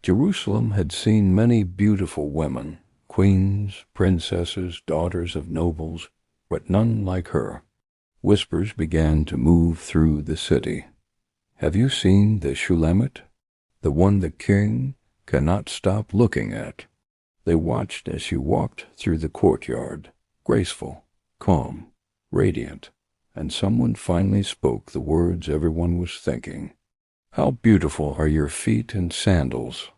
Jerusalem had seen many beautiful women, queens, princesses, daughters of nobles, but none like her. Whispers began to move through the city. Have you seen the Shulammite, the one the king cannot stop looking at? They watched as she walked through the courtyard, graceful, calm, radiant, and someone finally spoke the words everyone was thinking. How beautiful are your feet in sandals,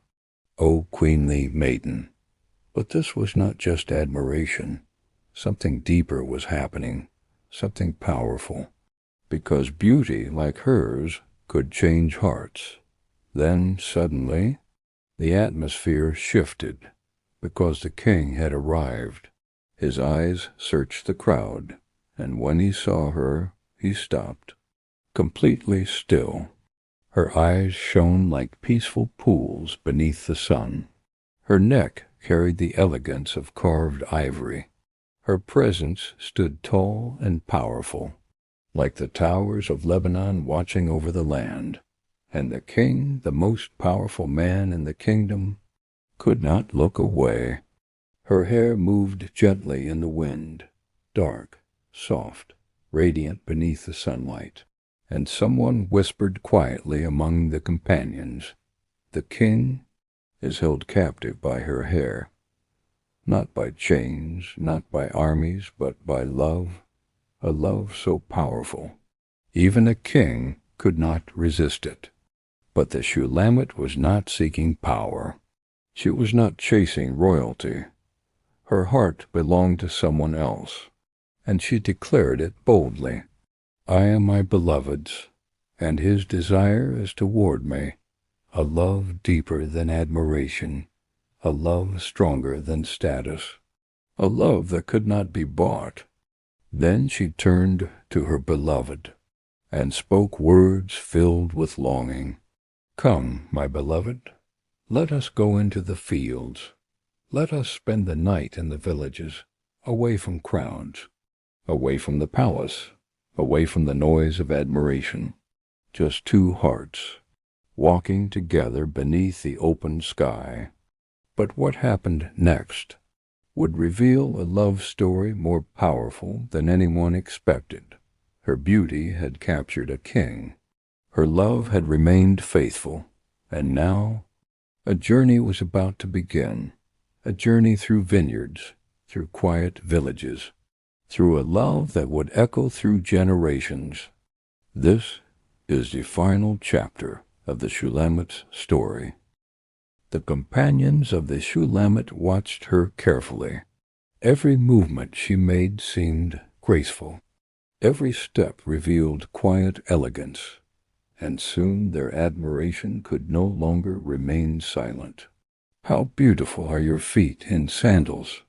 O queenly maiden! But this was not just admiration. Something deeper was happening, something powerful, because beauty like hers could change hearts. Then, suddenly, the atmosphere shifted, because the king had arrived. His eyes searched the crowd, and when he saw her, he stopped, completely still. Her eyes shone like peaceful pools beneath the sun. Her neck carried the elegance of carved ivory. Her presence stood tall and powerful, like the towers of Lebanon watching over the land. And the king, the most powerful man in the kingdom, could not look away. Her hair moved gently in the wind, dark, soft, radiant beneath the sunlight. And someone whispered quietly among the companions, "The king is held captive by her hair, not by chains, not by armies, but by love, a love so powerful, even a king could not resist it." But the Shulammite was not seeking power. She was not chasing royalty. Her heart belonged to someone else, and she declared it boldly. I am my beloved's, and his desire is toward me, a love deeper than admiration, a love stronger than status, a love that could not be bought. Then she turned to her beloved and spoke words filled with longing. Come, my beloved, let us go into the fields. Let us spend the night in the villages, away from crowds, away from the palace, away from the noise of admiration, just two hearts, walking together beneath the open sky. But what happened next would reveal a love story more powerful than anyone expected. Her beauty had captured a king. Her love had remained faithful, and now a journey was about to begin, a journey through vineyards, through quiet villages, through a love that would echo through generations. This is the final chapter of the Shulamite's story. The companions of the Shulammite watched her carefully. Every movement she made seemed graceful. Every step revealed quiet elegance, and soon their admiration could no longer remain silent. How beautiful are your feet in sandals,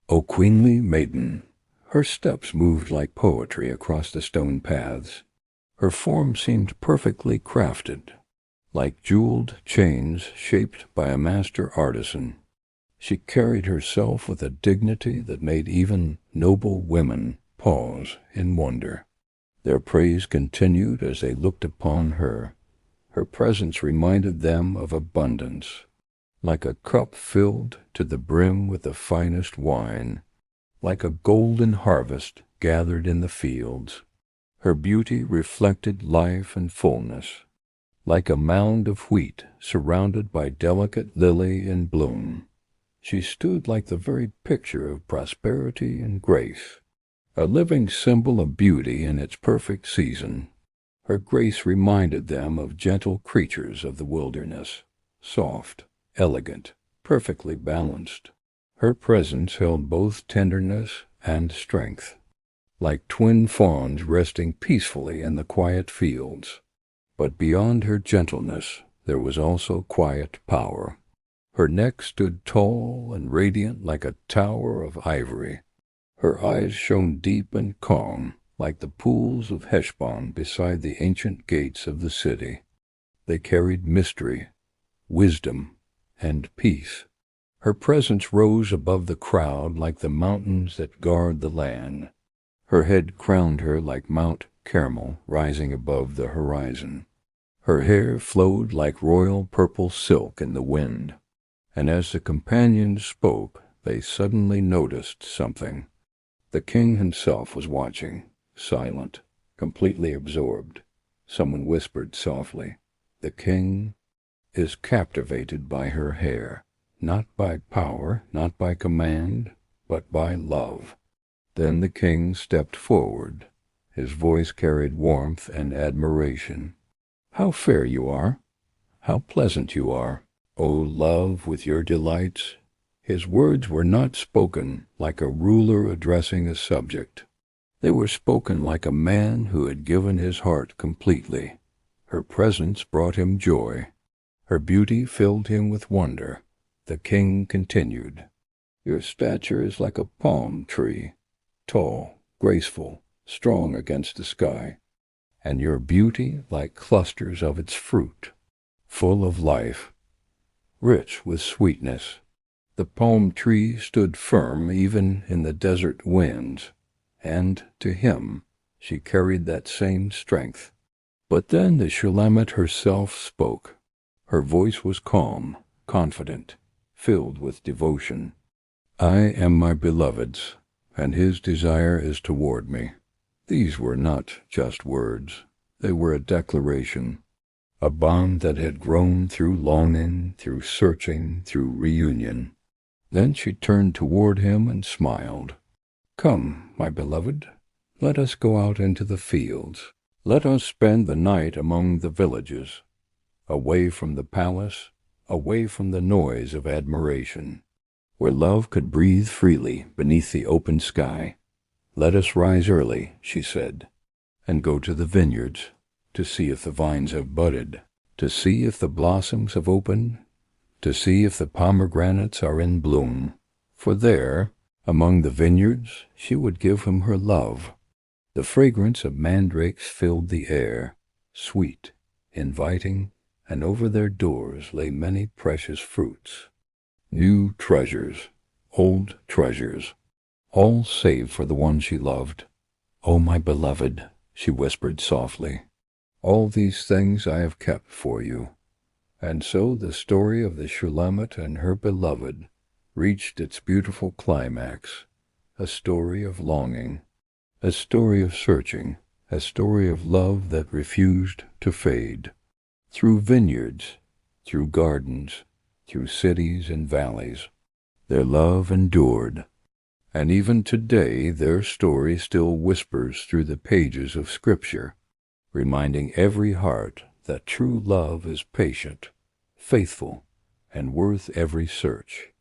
O queenly maiden! Her steps moved like poetry across the stone paths. Her form seemed perfectly crafted, like jeweled chains shaped by a master artisan. She carried herself with a dignity that made even noble women pause in wonder. Their praise continued as they looked upon her. Her presence reminded them of abundance, like a cup filled to the brim with the finest wine, like a golden harvest gathered in the fields. Her beauty reflected life and fullness, like a mound of wheat surrounded by delicate lily in bloom. She stood like the very picture of prosperity and grace, a living symbol of beauty in its perfect season. Her grace reminded them of gentle creatures of the wilderness, soft, elegant, perfectly balanced. Her presence held both tenderness and strength, like twin fawns resting peacefully in the quiet fields. But beyond her gentleness, there was also quiet power. Her neck stood tall and radiant like a tower of ivory. Her eyes shone deep and calm, like the pools of Heshbon beside the ancient gates of the city. They carried mystery, wisdom, and peace. Her presence rose above the crowd like the mountains that guard the land. Her head crowned her like Mount Carmel rising above the horizon. Her hair flowed like royal purple silk in the wind, and as the companions spoke, they suddenly noticed something. The king himself was watching, silent, completely absorbed. Someone whispered softly, "The king is captivated by her hair, not by power, not by command, but by love." Then the king stepped forward. His voice carried warmth and admiration. "How fair you are! How pleasant you are, O love, with your delights!" His words were not spoken like a ruler addressing a subject. They were spoken like a man who had given his heart completely. Her presence brought him joy. Her beauty filled him with wonder. The king continued, "Your stature is like a palm tree, tall, graceful, strong against the sky, and your beauty like clusters of its fruit, full of life, rich with sweetness." The palm tree stood firm even in the desert winds, and to him she carried that same strength. But then the Shulammite herself spoke. Her voice was calm, confident, filled with devotion. "I am my beloved's, and his desire is toward me." These were not just words. They were a declaration, a bond that had grown through longing, through searching, through reunion. Then she turned toward him and smiled. "Come, my beloved, let us go out into the fields. Let us spend the night among the villages, away from the palace, away from the noise of admiration, where love could breathe freely beneath the open sky. Let us rise early," she said, "and go to the vineyards, to see if the vines have budded, to see if the blossoms have opened, to see if the pomegranates are in bloom. For there, among the vineyards, she would give him her love." The fragrance of mandrakes filled the air, sweet, inviting, and over their doors lay many precious fruits. New treasures, old treasures, all save for the one she loved. "Oh, my beloved," she whispered softly, "all these things I have kept for you." And so the story of the Shulammite and her beloved reached its beautiful climax, a story of longing, a story of searching, a story of love that refused to fade. Through vineyards, through gardens, through cities and valleys, their love endured. And even today their story still whispers through the pages of Scripture, reminding every heart that true love is patient, faithful, and worth every search.